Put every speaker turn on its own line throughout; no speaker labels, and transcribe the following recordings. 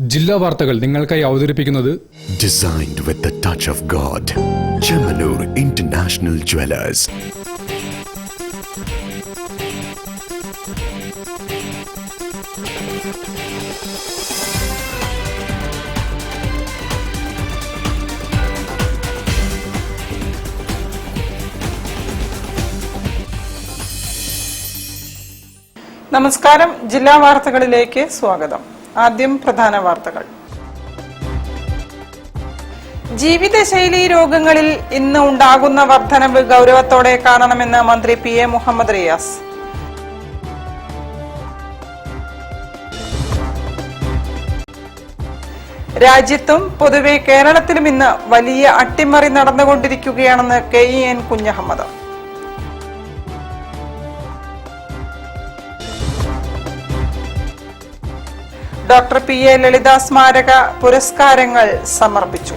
ജില്ലാ വാർത്തകൾ നിങ്ങൾക്കായി അവതരിപ്പിക്കുന്നത്
Designed with the touch of God. Chemanur International Jewelers.
നമസ്കാരം. ജില്ലാ വാർത്തകളിലേക്ക് സ്വാഗതം. ആദ്യം പ്രധാന വാർത്തകൾ. ജീവിതശൈലി രോഗങ്ങളിൽ ഇന്ന് ഉണ്ടാകുന്ന വർധനവ് ഗൗരവത്തോടെ കാണണമെന്ന് മന്ത്രി PM മുഹമ്മദ് റിയാസ്. രാജ്യത്തും പൊതുവെ കേരളത്തിലും ഇന്ന് വലിയ അട്ടിമറി നടന്നുകൊണ്ടിരിക്കുകയാണെന്ന് KEN Kunjahammed. Doctor PA Lalitha സ്മാരക പുരസ്കാരങ്ങൾ സമർപ്പിച്ചു.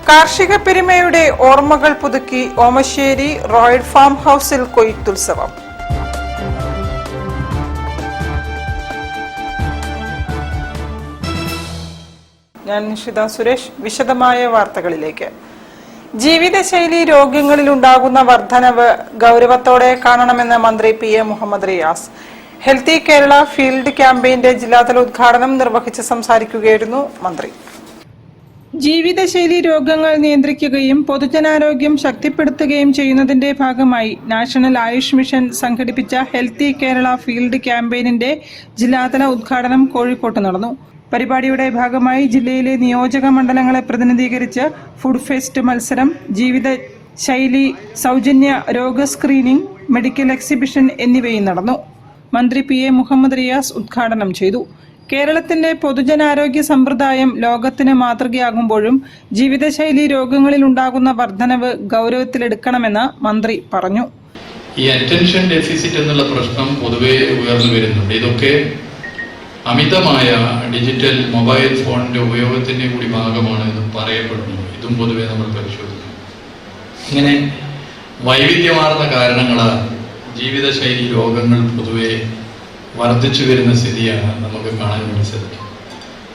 കാർഷിക പെരുമയുടെ ഓർമ്മകൾ പുതുക്കി ഓമശ്ശേരി റോയൽ ഫാം ഹൌസിൽ കൊയ്ത്തുത്സവം. ഞാൻ നിഷിത സുരേഷ്. വിശദമായ വാർത്തകളിലേക്ക്. ജീവിതശൈലി രോഗങ്ങളിൽ ഉണ്ടാകുന്ന വർധനവ് ഗൗരവത്തോടെ കാണണമെന്ന് മന്ത്രി PM Muhammad Riyas. Healthy Kerala field ക്യാമ്പയിന്റെ ജില്ലാതല ഉദ്ഘാടനം നിർവഹിച്ച് സംസാരിക്കുകയായിരുന്നു മന്ത്രി. ജീവിതശൈലി രോഗങ്ങൾ നിയന്ത്രിക്കുകയും പൊതുജനാരോഗ്യം ശക്തിപ്പെടുത്തുകയും ചെയ്യുന്നതിന്റെ ഭാഗമായി നാഷണൽ ആയുഷ് മിഷൻ സംഘടിപ്പിച്ച ഹെൽത്തി കേരള ഫീൽഡ് ക്യാമ്പയിനിന്റെ ജില്ലാതല ഉദ്ഘാടനം കോഴിക്കോട്ട് നടന്നു. പരിപാടിയുടെ ഭാഗമായി ജില്ലയിലെ നിയോജക മണ്ഡലങ്ങളെ പ്രതിനിധീകരിച്ച് ഫുഡ് ഫെസ്റ്റ് മത്സരം, ജീവിതശൈലി സൗജന്യ രോഗ സ്ക്രീനിംഗ്, മെഡിക്കൽ എക്സിബിഷൻ എന്നിവയും നടന്നു. മന്ത്രി PM മുഹമ്മദ് റിയാസ് ഉദ്ഘാടനം ചെയ്തു. കേരളത്തിന്റെ പൊതുജനാരോഗ്യ സമ്പ്രദായം ലോകത്തിന് മാതൃകയാകുമ്പോഴും ജീവിതശൈലി രോഗങ്ങളിൽ ഉണ്ടാകുന്ന വർധനവ് ഗൗരവത്തിലെടുക്കണമെന്ന് മന്ത്രി പറഞ്ഞു.
ഈ അറ്റൻഷൻ ഡെഫിസിറ്റ് എന്നുള്ള പ്രശ്നം പൊതുവെ ഉയർന്നു വരുന്നുണ്ട്. ഇതൊക്കെ അമിതമായ ഡിജിറ്റൽ മൊബൈൽ ഫോണിന്റെ ഉപയോഗത്തിന്റെ കൂടി ഭാഗമാണ് എന്ന് പറയപ്പെടുന്നു. ഇതും പൊതുവെ നമ്മൾ പരിശോധിക്കും. ഇങ്ങനെ വൈവിധ്യമാർന്ന കാരണങ്ങളാൽ ജീവിതശൈലി രോഗങ്ങൾ പൊതുവെ വർദ്ധിച്ചു വരുന്ന സ്ഥിതിയാണ് നമുക്ക് കാണാൻ വേണ്ടി സാധിക്കും.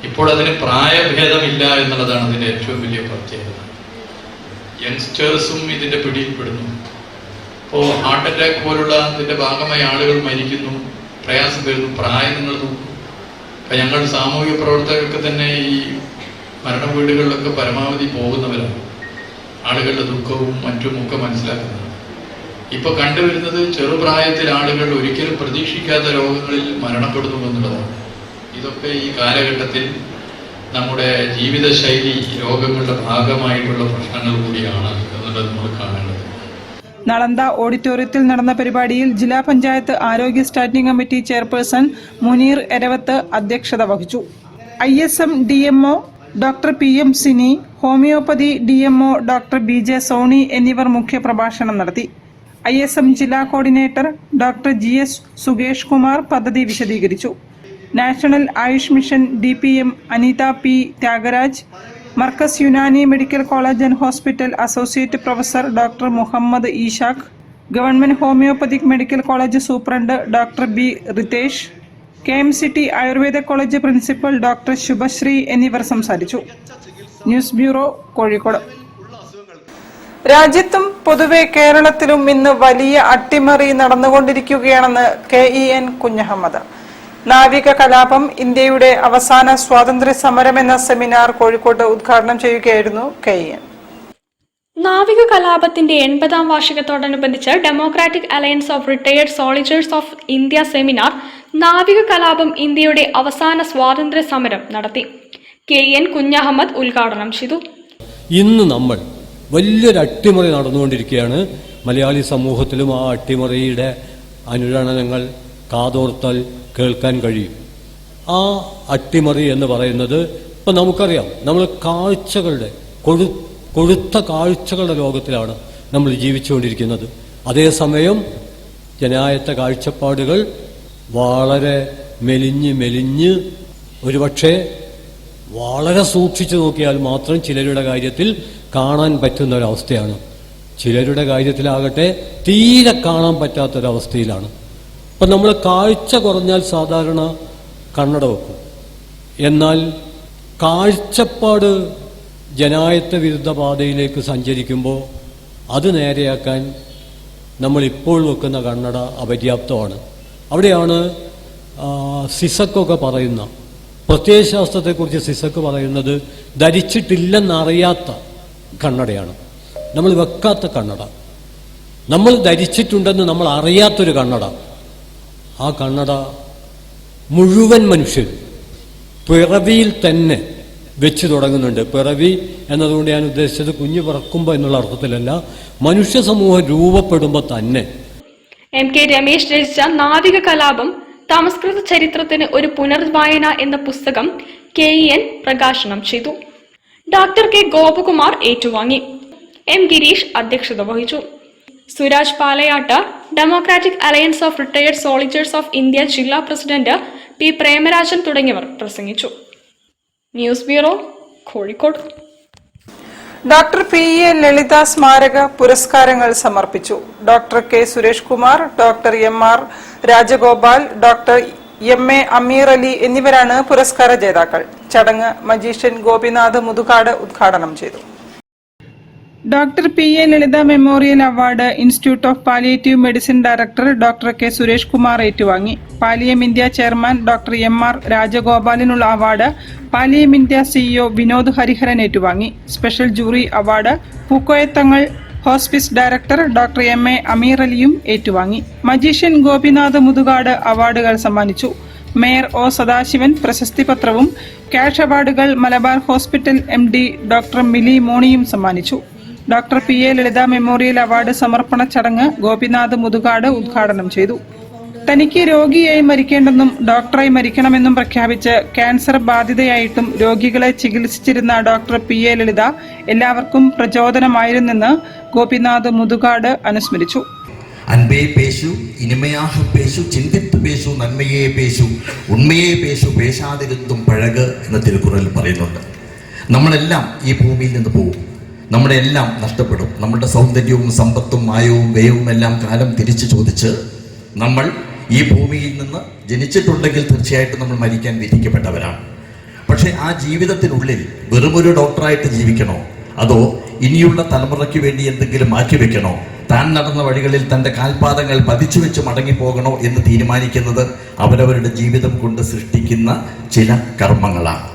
ഇപ്പോൾ അതിന് പ്രായഭേദമില്ല എന്നുള്ളതാണ് അതിന്റെ ഏറ്റവും വലിയ പ്രത്യേകത. യങ്സ്റ്റേഴ്സും ഇതിന്റെ പിടിയിൽപ്പെടുന്നു. ഇപ്പോൾ ഹാർട്ട് അറ്റാക്ക് പോലുള്ള ഇതിന്റെ ഭാഗമായി ആളുകൾ മരിക്കുന്നു, പ്രയാസം വരുന്നു. പ്രായം നിങ്ങൾ നോക്കൂ. അപ്പം ഞങ്ങൾ സാമൂഹിക പ്രവർത്തകർക്ക് തന്നെ ഈ മരണ വീടുകളിലൊക്കെ പരമാവധി പോകുന്നവരാണ്. ആളുകളുടെ ദുഃഖവും മറ്റുമൊക്കെ മനസ്സിലാക്കുന്നത്. ഇപ്പൊ കണ്ടുവരുന്നത് ചെറുപ്രായത്തിൽ ആളുകൾ ഒരിക്കലും പ്രതീക്ഷിക്കാത്ത രോഗങ്ങളിൽ മരണപ്പെടുന്നു എന്നുള്ളതാണ്. ഇതൊക്കെ ഈ കാലഘട്ടത്തിൽ നമ്മുടെ ജീവിതശൈലി രോഗങ്ങളുടെ ഭാഗമായിട്ടുള്ള പ്രശ്നങ്ങൾ കൂടിയാണ് എന്നുള്ളത് നമ്മൾ കാണേണ്ടത്.
നളന്ദ ഓഡിറ്റോറിയത്തിൽ നടന്ന പരിപാടിയിൽ ജില്ലാ പഞ്ചായത്ത് ആരോഗ്യ standing committee chairperson Muneer Eravath അധ്യക്ഷത വഹിച്ചു. ISM DMO doctor PM Sini, homoeopathy DMO doctor BJ Soni എന്നിവർ മുഖ്യപ്രഭാഷണം നടത്തി. ISM ജില്ലാ coordinator doctor GS Sukesh Kumar പദ്ധതി വിശദീകരിച്ചു. National Ayush mission DPM Anitha P Thyagaraj, Markaz Unani medical college and hospital associate professor doctor Muhammad Ishaq, government homoeopathic medical college superintendent doctor B Ritesh, KMCT Ayurveda college principal doctor Shubhasree എന്നിവർ സംസാരിച്ചു. News bureau, Kozhikode. രാജ്യത്തും പൊതുവെ കേരളത്തിലും ഇന്ന് വലിയ അട്ടിമറി നടന്നുകൊണ്ടിരിക്കുകയാണെന്ന് KEN കുഞ്ഞഹമ്മദ്. നാവിക കലാപം ഇന്ത്യയുടെ അവസാന സ്വാതന്ത്ര്യ സമരം എന്ന സെമിനാർ കോഴിക്കോട്ട് ഉദ്ഘാടനം ചെയ്യുകയായിരുന്നു KEN.
നാവിക കലാപത്തിന്റെ 80ാം വാർഷികത്തോടനുബന്ധിച്ച് democratic alliance of retired soldiers of India seminar നാവിക കലാപം ഇന്ത്യയുടെ അവസാന സ്വാതന്ത്ര്യ സമരം നടത്തി. KEN കുഞ്ഞഹമ്മദ് ഉദ്ഘാടനം ചെയ്തു.
ഇന്ന് നമ്മൾ വലിയൊരു അട്ടിമറി നടന്നുകൊണ്ടിരിക്കുകയാണ്. മലയാളി സമൂഹത്തിലും ആ അട്ടിമറിയുടെ അനുരണനങ്ങൾ കാതോർത്താൽ കേൾക്കാൻ കഴിയും. ആ അട്ടിമറി എന്ന് പറയുന്നത് ഇപ്പം നമുക്കറിയാം, നമ്മൾ കാഴ്ചകളുടെ കൊഴുത്ത കാഴ്ചകളുടെ ലോകത്തിലാണ് നമ്മൾ ജീവിച്ചുകൊണ്ടിരിക്കുന്നത്. അതേസമയം ജനായത്ത കാഴ്ചപ്പാടുകൾ വളരെ മെലിഞ്ഞ് ഒരുപക്ഷെ വളരെ സൂക്ഷിച്ചു നോക്കിയാൽ മാത്രം ചിലരുടെ കാര്യത്തിൽ കാണാൻ പറ്റുന്ന ഒരവസ്ഥയാണ്. ചിലരുടെ കാര്യത്തിലാകട്ടെ തീരെ കാണാൻ പറ്റാത്തൊരവസ്ഥയിലാണ്. അപ്പം നമ്മൾ കാഴ്ച കുറഞ്ഞാൽ സാധാരണ കണ്ണട വെക്കും. എന്നാൽ കാഴ്ചപ്പാട് ജനായത്ത വിരുദ്ധ പാതയിലേക്ക് സഞ്ചരിക്കുമ്പോൾ അത് നേരെയാക്കാൻ നമ്മൾ ഇപ്പോൾ വെക്കുന്ന കണ്ണട അപര്യാപ്തമാണ്. അവിടെയാണ് സിസക്കൊക്കെ പറയുന്ന, പ്രത്യയശാസ്ത്രത്തെക്കുറിച്ച് സിസക്ക് പറയുന്നത് ധരിച്ചിട്ടില്ലെന്നറിയാത്ത കണ്ണടയാണ്, നമ്മൾ വെക്കാത്ത കണ്ണട. നമ്മൾ ധരിച്ചിട്ടുണ്ടെന്ന് നമ്മൾ അറിയാത്തൊരു കണ്ണട. ആ കണ്ണട മുഴുവൻ മനുഷ്യരും പിറവിയിൽ തന്നെ വെച്ച് തുടങ്ങുന്നുണ്ട്. പിറവി എന്നതുകൊണ്ട് ഞാൻ ഉദ്ദേശിച്ചത് കുഞ്ഞു പിറക്കുമ്പോൾ എന്നുള്ള അർത്ഥത്തിലല്ല, മനുഷ്യ സമൂഹം രൂപപ്പെടുമ്പോൾ തന്നെ.
എം കെ രമേശ് രചിച്ച നാവിക കലാപം സംസ്കൃത ചരിത്രത്തിന് ഒരു പുനർവായന എന്ന പുസ്തകം KEN പ്രകാശനം ചെയ്തു. ഡോക്ടർ കെ ഗോപകുമാർ ഏറ്റുവാങ്ങി. എം ഗിരീഷ് അധ്യക്ഷത വഹിച്ചു. Suraj Palayat, democratic alliance of retired soldiers of India ജില്ലാ പ്രസിഡന്റ് പി പ്രേമരാജൻ തുടങ്ങിയവർ പ്രസംഗിച്ചു. News bureau, Kozhikode.
Doctor PA Lalitha സ്മാരക പുരസ്കാരങ്ങൾ സമർപ്പിച്ചു. Doctor K Suresh Kumar, doctor MR Rajagopal, doctor MA Ameer Ali എന്നിവരാണ് പുരസ്കാര ജേതാക്കൾ. ചടങ്ങ് മജീഷ്യൻ ഗോപിനാഥ് മുതുകാട് ഉദ്ഘാടനം ചെയ്തു. Doctor PA Lalitha memorial award institute of palliative medicine director doctor K Suresh Kumar ഏറ്റുവാങ്ങി. Pallium India chairman doctor MR രാജഗോപാലിനുള്ള award Paliyam India CEO Vinod Hariharan ഏറ്റുവാങ്ങി. Special jury award Pookoyathangal hospice director doctor MA Ameer അലിയും ഏറ്റുവാങ്ങി. മജീഷ്യൻ ഗോപിനാഥ് മുതുകാട് അവാർഡുകൾ സമ്മാനിച്ചു. മേയർ O സദാശിവൻ പ്രശസ്തി പത്രവും ക്യാഷ് അവാർഡുകൾ മലബാർ ഹോസ്പിറ്റൽ MD ഡോക്ടർ മിലി മോണിയും സമ്മാനിച്ചു. Doctor PA Lalitha memorial award സമർപ്പണ ചടങ്ങ് ഗോപിനാഥ് മുതുകാട് ഉദ്ഘാടനം ചെയ്തു. തനിക്ക് രോഗിയായി മരിക്കേണ്ടെന്നും ഡോക്ടറായി മരിക്കണമെന്നും പ്രഖ്യാപിച്ച് ക്യാൻസർ ബാധിതയായിട്ടും രോഗികളെ ചികിത്സിച്ചിരുന്ന ഡോക്ടർ PA ലളിത എല്ലാവർക്കും പ്രചോദനമായിരുന്നെന്ന് ഗോപിനാഥ് മുതുകാട് അനുസ്മരിച്ചു.
அன்பே பேசு, இனிமையாக பேசு, சிந்தித்து பேசு, നന്മയെ പേശു, ഉണ്മയെ പേശു, പേശാതിരുത്തും പഴക് എന്ന തിരുക്കുറളിൽ പറയുന്നുണ്ട്. നമ്മളെല്ലാം ഈ ഭൂമിയിൽ നിന്ന് പോകും, നമ്മുടെ എല്ലാം നഷ്ടപ്പെടും. നമ്മുടെ സൗന്ദര്യവും സമ്പത്തും മായവും വ്യയവും എല്ലാം കാലം തിരിച്ചു ചോദിച്ച് നമ്മൾ ഈ ഭൂമിയിൽ നിന്ന് ജനിച്ചിട്ടുണ്ടെങ്കിൽ തീർച്ചയായിട്ടും നമ്മൾ മരിക്കാൻ വിധിക്കപ്പെട്ടവരാണ്. പക്ഷെ ആ ജീവിതത്തിനുള്ളിൽ വെറുമൊരു ഡോക്ടറായിട്ട് ജീവിക്കണോ, അതോ ഇനിയുള്ള തലമുറയ്ക്ക് വേണ്ടി എന്തെങ്കിലും മാറ്റി വെക്കണോ, താൻ നടന്ന വഴികളിൽ തൻ്റെ കാൽപാദങ്ങൾ പതിച്ചു വെച്ച് മടങ്ങിപ്പോകണോ എന്ന് തീരുമാനിക്കുന്നത് അവരവരുടെ ജീവിതം കൊണ്ട് സൃഷ്ടിക്കുന്ന ചില കർമ്മങ്ങളാണ്.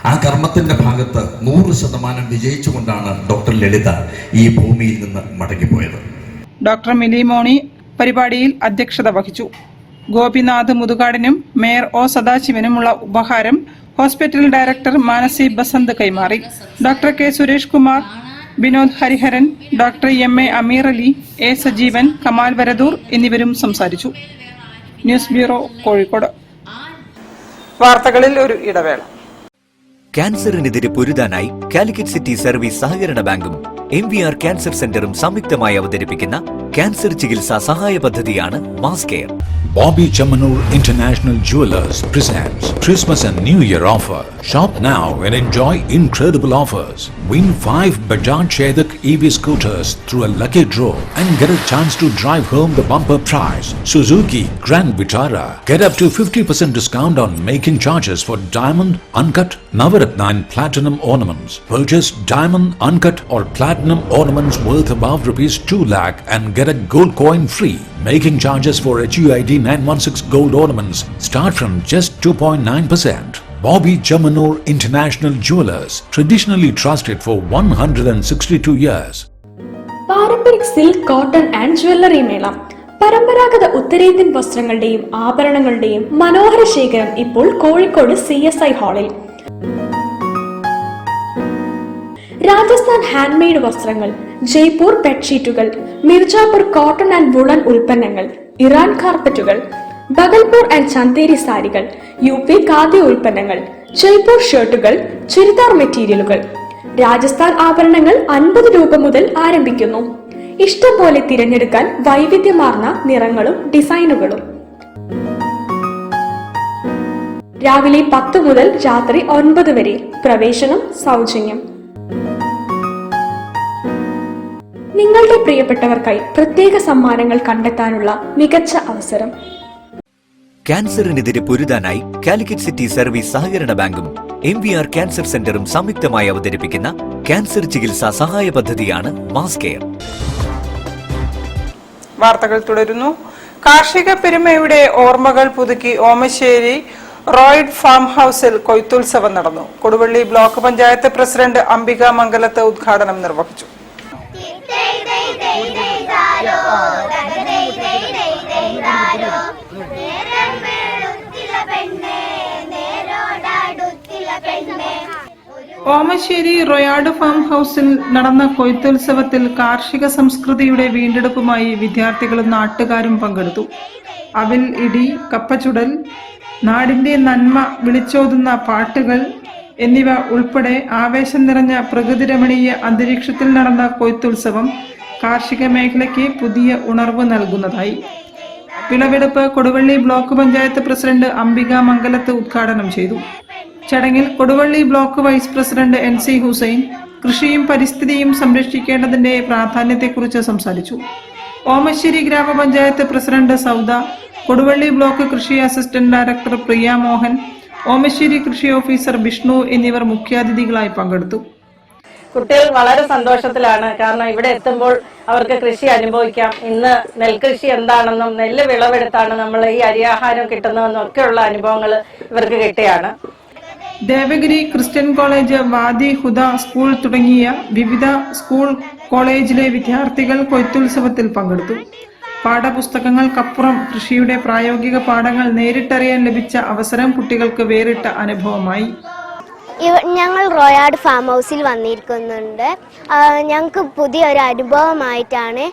ആ കർമ്മത്തിന്റെ ഭാഗത്ത് 100% വിജയിച്ചുകൊണ്ടാണ് ഡോക്ടർ ലളിത ഈ ഭൂമിയിൽ നിന്ന് മടങ്ങിപ്പോയത്.
ഡോക്ടർ മിലി മോണി പരിപാടിയിൽ അധ്യക്ഷത വഹിച്ചു. ഗോപിനാഥ് മുതുകാടിനും മേയർ O സദാശിവനുമുള്ള ഉപഹാരം ഹോസ്പിറ്റൽ ഡയറക്ടർ മാനസി ബസന്ത് കൈമാറി. Doctor K Suresh Kumar, Vinod Hariharan, doctor MA Ameer Ali, A Sajeevan, Kamal Varadoor എന്നിവരും സംസാരിച്ചു. News bureau, Kozhikode. വാർത്തകളിൽ ഒരു ഇടവേള.
ക്യാൻസറിനെതിരെ പൊരുതാനായി കാലിക്കറ്റ് സിറ്റി സർവീസ് സഹകരണ ബാങ്കും MVR ക്യാൻസർ സെന്ററും സംയുക്തമായി അവതരിപ്പിക്കുന്ന ക്യാൻസർ ചികിത്സാ സഹായ പദ്ധതിയാണ് mass care.
Bobby Chamanur International Jewelers presents Christmas and New Year offer. Shop now and enjoy incredible offers. Win 5 Bajaj Chetak EV scooters through a lucky draw and get a chance to drive home the bumper prize. Suzuki Grand Vitara. Get up to 50% discount on making charges for diamond, uncut, Navaratna and platinum ornaments. Purchase diamond, uncut or platinum ornaments worth above ₹2 lakh and get a gold coin free. Making charges for HUID 916 gold ornaments start from just 2.9%. Bobby Chamanur International Jewelers, traditionally trusted for 162 years.
Paramparik silk, cotton and jewellery മേള. പരമ്പരാഗത ഉത്തരേന്ത്യൻ വസ്ത്രങ്ങളുടെയും ആഭരണങ്ങളുടെയും മനോഹര ശേഖരം ഇപ്പോൾ Kozhikode CSI ഹാളിൽ. Rajasthan handmade വസ്ത്രങ്ങൾ, Jaipur ബെഡ്ഷീറ്റുകൾ, മിർജാപൂർ cotton and woollen ഉൽപ്പന്നങ്ങൾ, Iran കാർപ്പറ്റുകൾ, Bhagalpur and Chanderi സാരികൾ, UP ഖാദി ഉൽപ്പന്നങ്ങൾ, ജയ്പൂർ ഷർട്ടുകൾ, ചുരിദാർ മെറ്റീരിയലുകൾ. രാജസ്ഥാൻ ആഭരണങ്ങൾ 50 രൂപ മുതൽ ആരംഭിക്കുന്നു. ഇഷ്ടം പോലെ തിരഞ്ഞെടുക്കാൻ വൈവിധ്യമാർന്ന നിറങ്ങളും ഡിസൈനുകളും. രാവിലെ 10 മുതൽ രാത്രി 9 വരെ. പ്രവേശനം സൗജന്യം. നിങ്ങളുടെ പ്രിയപ്പെട്ടവർക്കായി പ്രത്യേക സമ്മാനങ്ങൾ കണ്ടെത്താനുള്ള മികച്ച അവസരം.
ക്യാൻസറിനെതിരെ പൊരുതാനായി കാലിക്കറ്റ് സിറ്റി സർവീസ് സഹകരണ ബാങ്കും MVR ക്യാൻസർ സെന്ററും സംയുക്തമായി അവതരിപ്പിക്കുന്ന ക്യാൻസർ ചികിത്സാ സഹായ പദ്ധതിയാണ് മാസ് കെയർ.
വാർത്തകൾ തുടരുന്നു. കാർഷിക പെരുമയുടെ ഓർമ്മകൾ പുതുക്കി ഓമശ്ശേരി റോയിഡ് ഫാം ഹൌസിൽ കൊയ്ത്തുത്സവം നടന്നു. കൊടുവള്ളി ബ്ലോക്ക് പഞ്ചായത്ത് പ്രസിഡന്റ് അംബിക മംഗലത്ത് ഉദ്ഘാടനം നിർവഹിച്ചു. ഓമശ്ശേരി റോയാഡ് ഫാം ഹൌസിൽ നടന്ന കൊയ്ത്തുത്സവത്തിൽ കാർഷിക സംസ്കൃതിയുടെ വീണ്ടെടുപ്പുമായി വിദ്യാർത്ഥികളും നാട്ടുകാരും പങ്കെടുത്തു. അവിൽ ഇടി, കപ്പച്ചുടൽ, നാടിന്റെ നന്മ വിളിച്ചോതുന്ന പാട്ടുകൾ എന്നിവ ഉൾപ്പെടെ ആവേശം നിറഞ്ഞ പ്രകൃതിരമണീയ അന്തരീക്ഷത്തിൽ നടന്ന കൊയ്ത്തുത്സവം കാർഷിക മേഖലയ്ക്ക് പുതിയ ഉണർവ് നൽകുന്നതായി. വിളവെടുപ്പ് കൊടുവള്ളി ബ്ലോക്ക് പഞ്ചായത്ത് പ്രസിഡന്റ് അംബിക മംഗലത്ത് ഉദ്ഘാടനം ചെയ്തു. ചടങ്ങിൽ Koduvally block vice president NC Hussain കൃഷിയും പരിസ്ഥിതിയും സംരക്ഷിക്കേണ്ടതിന്റെ പ്രാധാന്യത്തെക്കുറിച്ച് സംസാരിച്ചു. ഓമശ്ശേരി ഗ്രാമപഞ്ചായത്ത് പ്രസിഡന്റ് സൗദ, കൊടുവള്ളി ബ്ലോക്ക് കൃഷി അസിസ്റ്റന്റ് ഡയറക്ടർ പ്രിയ മോഹൻ, ഓമശ്ശേരി കൃഷി ഓഫീസർ വിഷ്ണു എന്നിവർ മുഖ്യാതിഥികളായി പങ്കെടുത്തു.
കുട്ടികൾ വളരെ സന്തോഷത്തിലാണ്. കാരണം ഇവിടെ എത്തുമ്പോൾ അവർക്ക് കൃഷി അനുഭവിക്കാം. ഇന്ന് നെൽകൃഷി എന്താണെന്നും നെല്ല് വിളവെടുത്താണ് നമ്മൾ ഈ അരിയാഹാരം കിട്ടുന്നതെന്നും ഒക്കെയുള്ള അനുഭവങ്ങൾ ഇവർക്ക് കിട്ടിയാണ്.
ദേവഗിരി ക്രിസ്ത്യൻ കോളേജ്, വാദി ഹുദ സ്കൂൾ തുടങ്ങിയ വിവിധ സ്കൂൾ കോളേജിലെ വിദ്യാർത്ഥികൾ കൊയ്ത്തുത്സവത്തിൽ പങ്കെടുത്തു. പാഠപുസ്തകങ്ങൾക്കപ്പുറം കൃഷിയുടെ പ്രായോഗിക പാഠങ്ങൾ നേരിട്ടറിയാൻ ലഭിച്ച അവസരം കുട്ടികൾക്ക് വേറിട്ട അനുഭവമായി.
ഞങ്ങൾ റോയാഡ് ഫാം ഹൗസിൽ വന്നിരിക്കുന്നുണ്ട്. ഞങ്ങൾക്ക് പുതിയൊരു അനുഭവമായിട്ടാണ്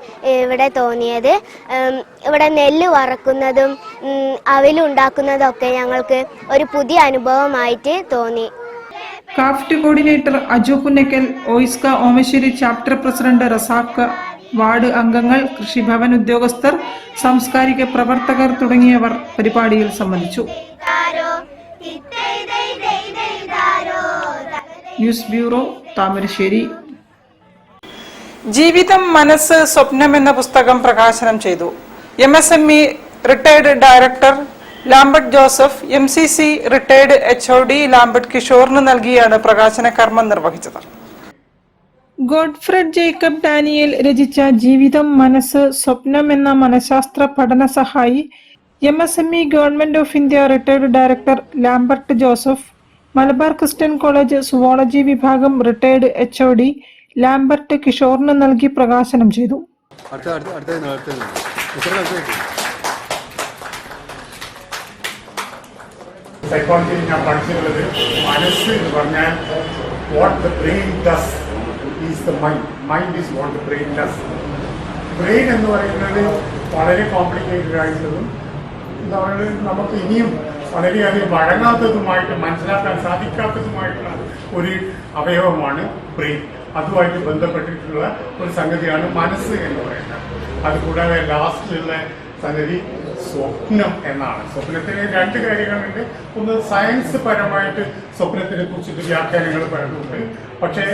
ഇവിടെ തോന്നിയത്. ഇവിടെ നെല്ല് വറക്കുന്നതും അവിലുണ്ടാക്കുന്നതും ഒക്കെ ഞങ്ങൾക്ക് ഒരു പുതിയ അനുഭവമായിട്ട് തോന്നി.
Craft coordinator Aju Punnakkal, OISCA Omassery chapter president Razak, ward അംഗങ്ങൾ, കൃഷിഭവൻ ഉദ്യോഗസ്ഥർ, സാംസ്കാരിക പ്രവർത്തകർ തുടങ്ങിയവർ പരിപാടിയിൽ സംബന്ധിച്ചു. News bureau, Thamarassery. ജീവിതം മനസ്സ് സ്വപ്നം എന്ന പുസ്തകം പ്രകാശനം ചെയ്തു. MSME retired director Lambert Joseph, MCC retired HOD Lambert കിഷോറിന് നൽകിയാണ് പ്രകാശന കർമ്മം നിർവഹിച്ചത്. ഗോഡ്ഫ്രെഡ് ജേക്കബ് ഡാനിയേൽ രചിച്ച ജീവിതം മനസ്സ് സ്വപ്നം എന്ന മനഃശാസ്ത്ര പഠന സഹായി MSME government of India retired director Lambert Joseph, Malabar Christian college zoology വിഭാഗം റിട്ടയർഡ് HOD ലാംബർട്ട് കിഷോറിന് നൽകി പ്രകാശനം ചെയ്തു.
സൈക്കോളജിയിൽ ഞാൻ പഠിച്ചിട്ടുള്ളത് മനസ്സ് എന്ന് പറഞ്ഞാൽ what the brain does is the mind is what the brain does. Brain എന്ന് പറയുന്നത് വളരെ കോംപ്ലിക്കേറ്റഡ് ആയിട്ടുള്ളതും നമുക്ക് ഇനിയും വളരെയധികം വഴങ്ങാത്തതുമായിട്ട് മനസ്സിലാക്കാൻ സാധിക്കാത്തതുമായിട്ടുള്ള ഒരു അവയവമാണ് ബ്രെയിൻ. അതുമായിട്ട് ബന്ധപ്പെട്ടിട്ടുള്ള ഒരു സംഗതിയാണ് മനസ്സ് എന്ന് പറയുന്നത്. അതുകൂടാതെ ലാസ്റ്റിലുള്ള സംഗതി സ്വപ്നം എന്നാണ്. സ്വപ്നത്തിന് രണ്ട് കാര്യങ്ങളുണ്ട്. ഒന്ന് സയൻസ് പരമായിട്ട് സ്വപ്നത്തിനെ കുറിച്ചിട്ട് വ്യാഖ്യാനങ്ങൾ പറയുന്നുണ്ട്. പക്ഷേ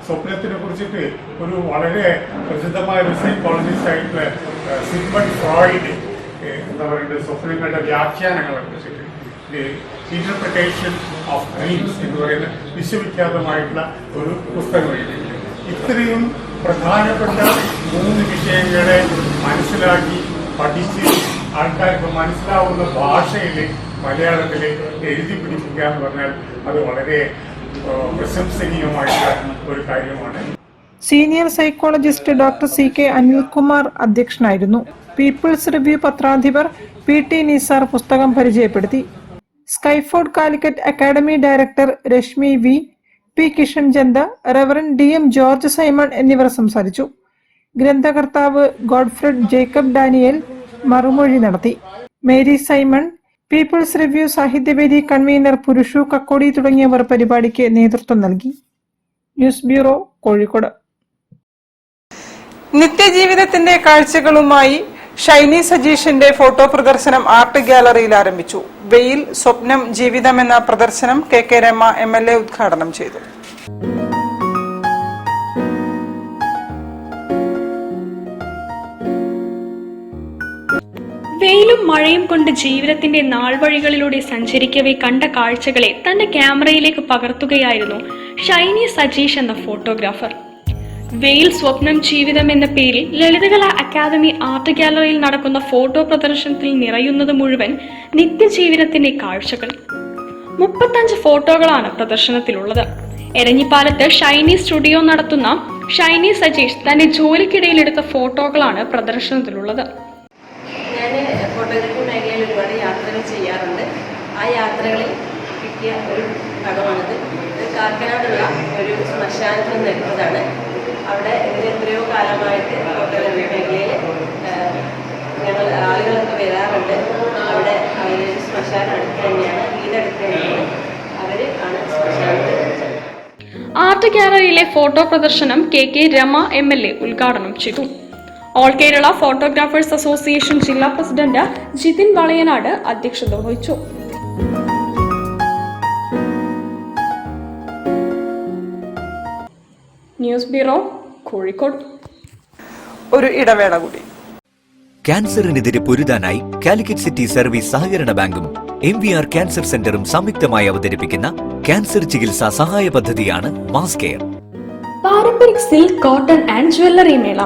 സ്വപ്നത്തിനെ കുറിച്ചിട്ട് ഒരു വളരെ പ്രസിദ്ധമായ ഒരു സൈക്കോളജിസ്റ്റ് ആയിട്ടുള്ള സിഗ്മണ്ട് ഫ്രോയിഡ് എന്താ പറയുന്നത് സ്വപ്നങ്ങളുടെ വ്യാഖ്യാനങ്ങളെ കുറിച്ചിട്ട് ഇന്റർപ്രിട്ടേഷൻ ഓഫ് ഡ്രീംസ് എന്ന് പറയുന്ന വിശ്വവിഖ്യാതമായിട്ടുള്ള ഒരു പുസ്തകം എഴുതിയിട്ടുണ്ട്. ഇത്രയും പ്രധാനപ്പെട്ട 3 വിഷയങ്ങളെ മനസ്സിലാക്കി പഠിച്ച് ആൾക്കാർക്ക് മനസ്സിലാവുന്ന ഭാഷയിൽ മലയാളത്തിൽ എഴുതി പിടിപ്പിക്കുക എന്ന് പറഞ്ഞാൽ അത് വളരെ പ്രശംസനീയമായിട്ടുള്ള ഒരു കാര്യമാണ്.
Senior psychologist doctor CK Anilkumar അധ്യക്ഷനായിരുന്നു. പീപ്പിൾസ് റിവ്യൂ പത്രാധിപർ PT നിസാർ പുസ്തകം പരിചയപ്പെടുത്തി. Skyford Calicut academy director Rashmi V, P Kishanchand, reverend DM George Simon എന്നിവർ സംസാരിച്ചു. ഗ്രന്ഥകർത്താവ് ഗോഡ്ഫ്രെഡ് ജേക്കബ് ഡാനിയേൽ മറുമൊഴി നടത്തി. Mary Simon, people's review Sahityavedi convener Purushu Kakkodi തുടങ്ങിയവർ പരിപാടിക്ക് നേതൃത്വം നൽകി. News bureau, Kozhikode. നിത്യജീവിതത്തിന്റെ കാഴ്ചകളുമായി ഷൈനി സജീഷിന്റെ ഫോട്ടോ പ്രദർശനം ആർട്ട് ഗാലറിയിൽ ആരംഭിച്ചു. വെയിൽ, സ്വപ്നം, ജീവിതം എന്ന പ്രദർശനം KK രമ MLA ഉദ്ഘാടനം ചെയ്തു.
വെയിലും മഴയും കൊണ്ട് ജീവിതത്തിന്റെ നാൾവഴികളിലൂടെ സഞ്ചരിക്കവേ കണ്ട കാഴ്ചകളെ തന്റെ ക്യാമറയിലേക്ക് പകർത്തുകയായിരുന്നു ഷൈനി സജീഷ് എന്ന ഫോട്ടോഗ്രാഫർ. വെയിൽ, സ്വപ്നം, ജീവിതം എന്ന പേരിൽ ലളിതകലാ അക്കാദമി ആർട്ട് ഗാലറിയിൽ നടക്കുന്ന ഫോട്ടോ പ്രദർശനത്തിൽ നിറയുന്നത് മുഴുവൻ നിത്യജീവിതത്തിന്റെ കാഴ്ചകൾ. 35 ഫോട്ടോകളാണ് പ്രദർശനത്തിലുള്ളത്. എരഞ്ഞിപ്പാലത്ത് ഷൈനി സ്റ്റുഡിയോ നടത്തുന്ന ഷൈനി സജീഷ് തന്റെ ജോലിക്കിടയിൽ എടുത്ത ഫോട്ടോകളാണ് പ്രദർശനത്തിലുള്ളത്.
ഞാൻ ഫോട്ടോഗ്രാഫി മേഖലയിൽ ഒരുപാട് യാത്രകൾ ചെയ്യാറുണ്ട്. ആ യാത്രകളിൽ കിട്ടിയ ഒരു പടമാണിത്. ഇത് കാക്കനാടുള്ള ഒരു ശ്മശാനത്തിൽ നിന്ന് എടുത്തതാണ്. അവിടെ എത്രയോ കാലമായിട്ട് ഫോട്ടോഗ്രാഫി മേഖലയിൽ ഞങ്ങൾ ആളുകളൊക്കെ വരാറുണ്ട്. അവിടെ അവർ ശ്മശാനം അടുത്ത് തന്നെയാണ്, വീടടുത്ത് തന്നെയാണ്, അവർ ആണ് ശ്മശാനത്തിൽ.
ആർട്ട് ഗാലറിയിലെ ഫോട്ടോ പ്രദർശനം KK രമ MLA ഉദ്ഘാടനം ചെയ്തു. ഓൾ കേരള ഫോട്ടോഗ്രാഫേഴ്സ് അസോസിയേഷൻ ജില്ലാ പ്രസിഡന്റ് ജിതിൻ വളയനാട് അധ്യക്ഷത വഹിച്ചു. News bureau, Kozhikode.
ഒരു ഇടവേള കൂടി.
ക്യാൻസറിനെതിരെ പൊരുതാനായി കാലിക്കറ്റ് സിറ്റി സർവീസ് സഹകരണ ബാങ്കും MVR ക്യാൻസർ സെന്ററും സംയുക്തമായി അവതരിപ്പിക്കുന്ന ക്യാൻസർ ചികിത്സാ സഹായ പദ്ധതിയാണ് mass care.
Paramparik silk, cotton and jewellery മേള.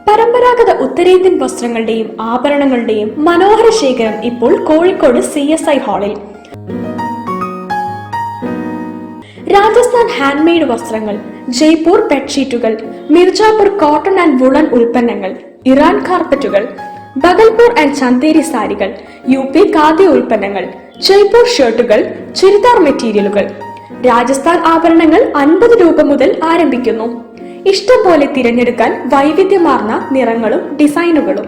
പരമ്പരാഗത ഉത്തരേന്ത്യൻ വസ്ത്രങ്ങളുടെയും ആഭരണങ്ങളുടെയും മനോഹര ശേഖരം ഇപ്പോൾ കോഴിക്കോട് CSI ഹാളിൽ. രാജസ്ഥാൻ ഹാൻഡ്മെയ്ഡ് വസ്ത്രങ്ങൾ, ജയ്പൂർ ബെഡ്ഷീറ്റുകൾ, മിർജാപൂർ കോട്ടൺ ആൻഡ് വുളൻ ഉൽപ്പന്നങ്ങൾ, ഇറാൻ കാർപ്പറ്റുകൾ, ബഗൽപൂർ ആൻഡ് ചന്തേരി സാരികൾ, UP ഖാദ്യ ഉൽപ്പന്നങ്ങൾ, ജയ്പൂർ ഷർട്ടുകൾ, ചുരിദാർ മെറ്റീരിയലുകൾ. രാജസ്ഥാൻ ആഭരണങ്ങൾ 50 രൂപ മുതൽ ആരംഭിക്കുന്നു. ഇഷ്ടം പോലെ തിരഞ്ഞെടുക്കാൻ വൈവിധ്യമാർന്ന നിറങ്ങളും ഡിസൈനുകളും.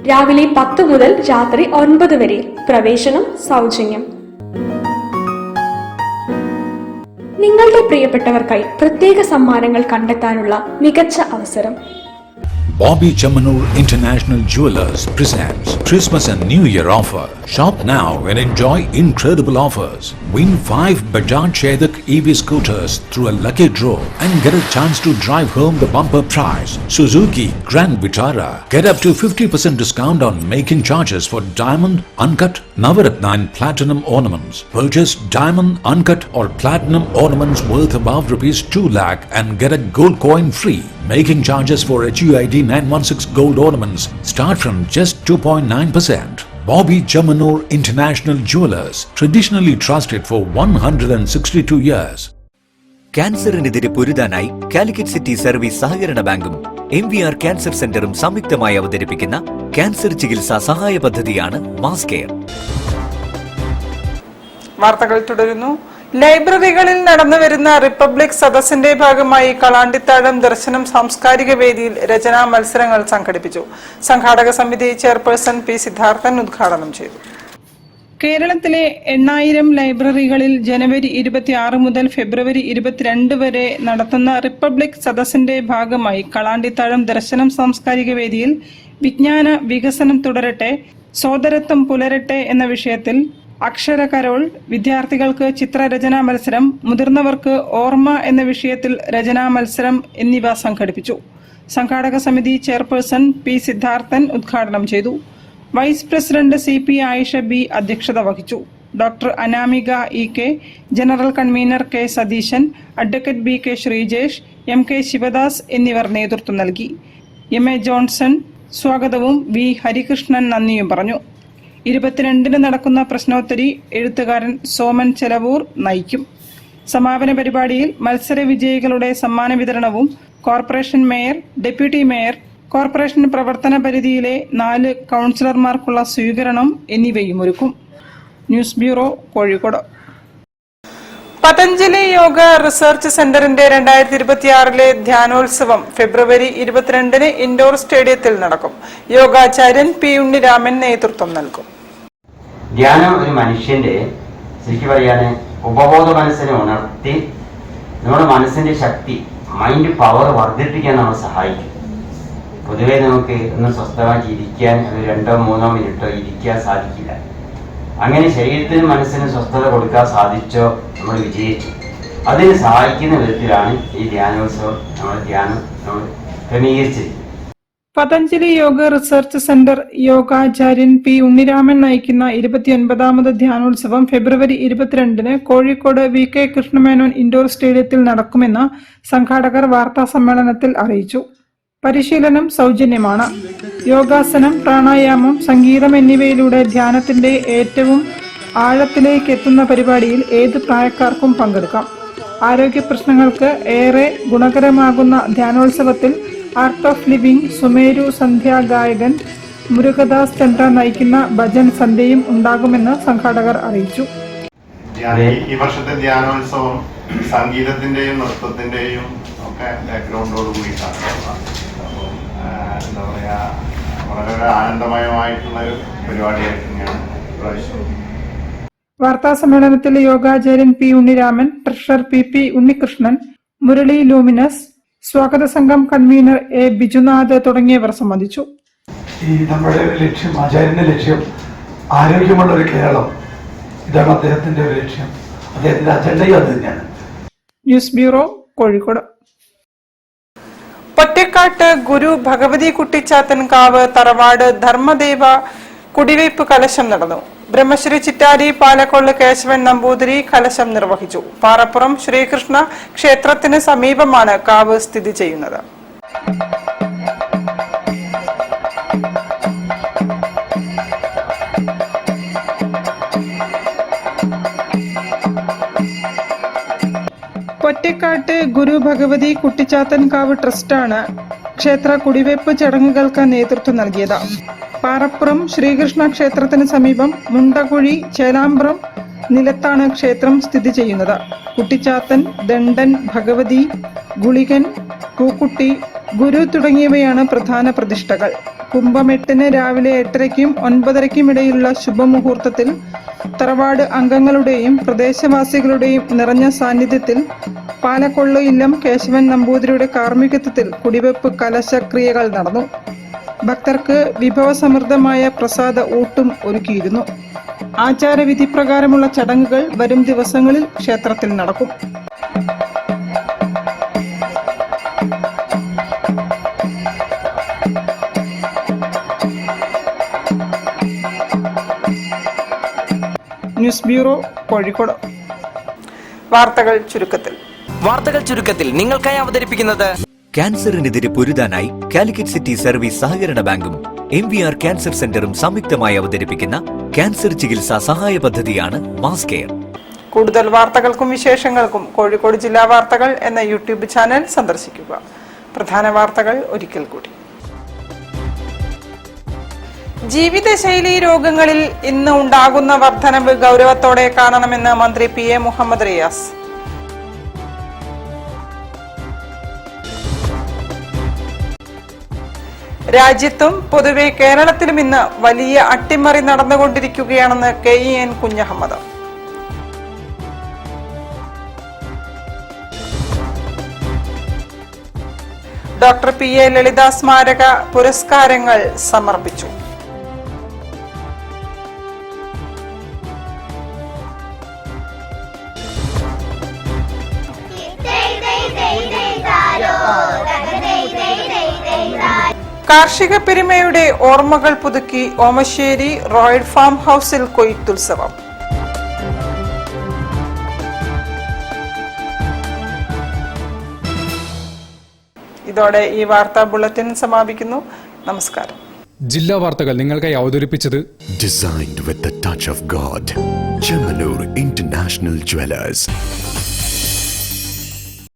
രാവിലെ 10 മുതൽ രാത്രി 9 വരെ. പ്രവേശനം സൗജന്യം. നിങ്ങളുടെ പ്രിയപ്പെട്ടവർക്കായി പ്രത്യേക സമ്മാനങ്ങൾ കണ്ടെത്താനുള്ള മികച്ച അവസരം.
Bobby Chamanur International Jewelers presents Christmas and New Year offer. Shop now and enjoy incredible offers. Win 5 Bajaj Chetak EV scooters through a lucky draw and get a chance to drive home the bumper prize. Suzuki Grand Vitara. Get up to 50% discount on making charges for diamond, uncut, Navaratna and platinum ornaments. Purchase diamond, uncut or platinum ornaments worth above rupees 2 lakh and get a gold coin free. Making charges for HUID 916 gold ornaments start from just 2.9%. Bobby Chamanur International Jewelers, traditionally trusted for 162 years.
ക്യാൻസറിനെതിരെ പൊരുതാനായി Calicut city service സഹകരണ ബാങ്കും MVR cancer സെന്ററും സംയുക്തമായി അവതരിപ്പിക്കുന്ന cancer ചികിത്സാ സഹായ പദ്ധതിയാണ് മാസ് കെയർ.
വാർത്തകൾ തുടരുന്നു. ലൈബ്രറികളിൽ നടന്നുവരുന്ന റിപ്പബ്ലിക് സദസ്സിന്റെ ഭാഗമായി കളാണ്ടിത്താഴം ദർശനം സാംസ്കാരിക വേദിയിൽ രചനാ മത്സരങ്ങൾ സംഘടിപ്പിച്ചു. സംഘാടക സമിതി ചെയർപേഴ്സൺ P. സിദ്ധാർത്ഥൻ ഉദ്ഘാടനം ചെയ്തു. കേരളത്തിലെ 8000 ലൈബ്രറികളിൽ ജനുവരി 26 മുതൽ ഫെബ്രുവരി 22 വരെ നടത്തുന്ന റിപ്പബ്ലിക് സദസ്സിന്റെ ഭാഗമായി കളാണ്ടിത്താഴം ദർശനം സാംസ്കാരിക വേദിയിൽ വിജ്ഞാന വികസനം തുടരട്ടെ, സോദരത്വം പുലരട്ടെ എന്ന വിഷയത്തിൽ അക്ഷര കരോൾ, വിദ്യാർത്ഥികൾക്ക് ചിത്രരചനാ മത്സരം, മുതിർന്നവർക്ക് ഓർമ്മ എന്ന വിഷയത്തിൽ രചനാ മത്സരം എന്നിവ സംഘടിപ്പിച്ചു. സംഘാടക സമിതി ചെയർപേഴ്സൺ P. സിദ്ധാർത്ഥൻ ഉദ്ഘാടനം ചെയ്തു. Vice president CP Ayisha B അധ്യക്ഷത വഹിച്ചു. Doctor Anamika EK, general convener K. Satheesan, advocate BK Sreejesh, MK Sivadas എന്നിവർ നേതൃത്വം നൽകി. MA ജോൺസൺ സ്വാഗതവും V. ഹരികൃഷ്ണൻ നന്ദിയും പറഞ്ഞു. 22-ന് നടക്കുന്ന പ്രശ്നോത്തരി എഴുത്തുകാരൻ സോമൻ ചെലവൂർ നയിക്കും. സമാപന പരിപാടിയിൽ മത്സര വിജയികളുടെ സമ്മാന വിതരണവും corporation mayor, deputy mayor, corporation പ്രവർത്തന പരിധിയിലെ 4 കൗൺസിലർമാർക്കുള്ള സ്വീകരണം എന്നിവയും ഒരുക്കും. News bureau, Kozhikode. Patanjali Yoga research സെന്ററിന്റെ 2026 ധ്യാനോത്സവം ഫെബ്രുവരി 22-ന് ഇൻഡോർ സ്റ്റേഡിയത്തിൽ നടക്കും. യോഗാചാര്യൻ P. ഉണ്ണിരാമൻ നേതൃത്വം നൽകും.
ധ്യാനം ഒരു മനുഷ്യന്റെ ശരിക്കും പറയാന് ഉപബോധ മനസ്സിനെ ഉണർത്തി നമ്മുടെ മനസ്സിന്റെ ശക്തി, മൈൻഡ് പവർ വർദ്ധിപ്പിക്കാൻ നമ്മളെ സഹായിക്കും. പൊതുവെ നമുക്ക് ഒന്ന് സ്വസ്ഥമാക്കി ഇരിക്കാൻ ഒരു 2-3 മിനിറ്റോ ഇരിക്കാൻ സാധിക്കില്ല. അങ്ങനെ ശരീരത്തിനും മനസ്സിനും സ്വസ്ഥത കൊടുക്കാൻ സാധിച്ചോ നമ്മൾ വിജയിച്ചു. അതിന് സഹായിക്കുന്ന വിധത്തിലാണ് ഈ ധ്യാനോത്സവം നമ്മൾ ക്രമീകരിച്ചിരിക്കുന്നത്.
പതഞ്ജലി യോഗ റിസർച്ച് സെന്റർ യോഗാചാര്യൻ പി ഉണ്ണിരാമൻ നയിക്കുന്ന 29ാമത് ധ്യാനോത്സവം ഫെബ്രുവരി 22-ന് കോഴിക്കോട് VK കൃഷ്ണമേനോൻ ഇൻഡോർ സ്റ്റേഡിയത്തിൽ നടക്കുമെന്ന് സംഘാടകർ വാർത്താ സമ്മേളനത്തിൽ അറിയിച്ചു. പരിശീലനം സൗജന്യമാണ്. യോഗാസനം, പ്രാണായാമം, സംഗീതം എന്നിവയിലൂടെ ധ്യാനത്തിന്റെ ഏറ്റവും ആഴത്തിലേക്ക് എത്തുന്ന പരിപാടിയിൽ ഏത് പ്രായക്കാർക്കും പങ്കെടുക്കാം. ആരോഗ്യ പ്രശ്നങ്ങൾക്ക് ഏറെ ഗുണകരമാകുന്ന ധ്യാനോത്സവത്തിൽ ആർട്ട് ഓഫ് ലിവിംഗ് സുമേരു സന്ധ്യാ ഗായകൻ മുരുകദാസ് ചന്ദ്ര നയിക്കുന്ന ഭജൻ സന്ധ്യയും ഉണ്ടാകുമെന്ന് സംഘാടകർ അറിയിച്ചു.
ഈ വർഷത്തെ ധ്യാനോത്സവം സംഗീതത്തിന്റെയും നൃത്തത്തിന്റെയും ഒക്കെ ബാക്ക്ഗ്രൗണ്ടോട് കൂടിയിട്ടാണ്. അപ്പം എന്താ പറയാ, വളരെ ആനന്ദമയമായിട്ടുള്ള ഒരു പരിപാടിയായിട്ട് തന്നെയാണ് ഇപ്രാവശ്യം.
വാർത്താ സമ്മേളനത്തിൽ യോഗാചാര്യൻ P Unniraman, treasurer PP Unnikrishnan, Murali Luminous, സ്വാഗത സംഘം കൺവീനർ A ബിജുനാഥ് തുടങ്ങിയവർ സംബന്ധിച്ചു.
ഈ നമ്മുടെ ഒരു ലക്ഷ്യം, ആചാര്യന്റെ ലക്ഷ്യം ആരോഗ്യമുള്ള ഒരു കേരളം, ഇതാണ് അദ്ദേഹത്തിന്റെ ഒരു ലക്ഷ്യം. അദ്ദേഹത്തിന്റെ അജണ്ടയും അത് തന്നെയാണ്.
News bureau, Kozhikode. പൊറ്റക്കാട്ട് ഗുരു ഭഗവതി കുട്ടിച്ചാത്തൻകാവ് തറവാട് ധർമ്മദേവ കുടിവയ്പ് കലശം നടന്നു. ബ്രഹ്മശ്രീ ചിറ്റാരി പാലക്കൊള്ള് കേശവൻ നമ്പൂതിരി കലശം നിർവഹിച്ചു. പാറപ്പുറം ശ്രീകൃഷ്ണ ക്ഷേത്രത്തിന് സമീപമാണ് കാവ് സ്ഥിതി ചെയ്യുന്നത്. പൊറ്റക്കാട്ട് ഗുരു ഭഗവതി കുട്ടിച്ചാത്തൻകാവ് ട്രസ്റ്റാണ് ക്ഷേത്ര കുടിവയ്പ് ചടങ്ങുകൾക്ക് നേതൃത്വം നൽകിയത്. പാറപ്പുറം ശ്രീകൃഷ്ണ ക്ഷേത്രത്തിന് സമീപം മുണ്ടകുഴി ചേലാമ്പ്രം നിലത്താണ് ക്ഷേത്രം സ്ഥിതി ചെയ്യുന്നത്. കുട്ടിച്ചാത്തൻ, ദണ്ഡൻ, ഭഗവതി, ഗുളികൻ, പൂക്കുട്ടി, ഗുരു തുടങ്ങിയവയാണ് പ്രധാന പ്രതിഷ്ഠകൾ. കുംഭം 8-ന് രാവിലെ 8:30-ക്കും 9:30-ക്കും ഇടയിലുള്ള ശുഭമുഹൂർത്തത്തിൽ തറവാട് അംഗങ്ങളുടെയും പ്രദേശവാസികളുടെയും നിറഞ്ഞ സാന്നിധ്യത്തിൽ പാലക്കൊള്ളു ഇല്ലം കേശവൻ നമ്പൂതിരിയുടെ കാർമ്മികത്വത്തിൽ കുടിവെപ്പ് കലശക്രിയകൾ നടന്നു. ഭക്തർക്ക് വിഭവസമൃദ്ധമായ പ്രസാദ ഊട്ടും ഒരുക്കിയിരുന്നു. ആചാരവിധി പ്രകാരമുള്ള ചടങ്ങുകൾ വരും ദിവസങ്ങളിൽ ക്ഷേത്രത്തിൽ നടക്കും. News bureau, Kozhikode. വാർത്തകൾ ചുരുക്കത്തിൽ
നിങ്ങൾക്കായി അവതരിപ്പിക്കുന്നത് ക്യാൻസറിനെതിരെ പൊരുതാനായി കാലിക്കറ്റ് സിറ്റി സർവീസ് സഹകരണ ബാങ്കും MVR ക്യാൻസർ സെന്ററും സംയുക്തമായി അവതരിപ്പിക്കുന്ന ക്യാൻസർ ചികിത്സാ സഹായ പദ്ധതിയാണ് മാസ് കെയർ.
കൂടുതൽ വാർത്തകൾക്കും വിശേഷങ്ങൾക്കും കോഴിക്കോട് ജില്ലാ വാർത്തകൾ എന്ന യൂട്യൂബ് ചാനൽ സന്ദർശിക്കുക. പ്രധാന വാർത്തകൾ ഒരിക്കൽ കൂടി. ജീവിതശൈലി രോഗങ്ങളിൽ ഇന്ന് ഉണ്ടാകുന്ന വർധനവ് ഗൗരവത്തോടെ കാണണമെന്ന് മന്ത്രി PA മുഹമ്മദ് റിയാസ്. രാജ്യത്തും പൊതുവെ കേരളത്തിലും ഇന്ന് വലിയ അട്ടിമറി നടന്നുകൊണ്ടിരിക്കുകയാണെന്ന് KEN Kunjahammed. Doctor PA Lalitha സ്മാരക പുരസ്കാരങ്ങൾ സമർപ്പിച്ചു. കാർഷിക പെരുമയുടെ ഓർമ്മകൾ പുതുക്കി ഓമശ്ശേരി റോയൽ ഫാം ഹൗസിൽ കൊയ്ത്തുത്സവം. ഇതോടെ ഈ വാർത്താ ബുള്ളറ്റിൻ സമാപിക്കുന്നു. നമസ്കാരം.
ജില്ലാ വാർത്തകൾ നിങ്ങൾക്കായി അവതരിപ്പിച്ചത്
Designed with the touch of God. Chemanur International Jewelers.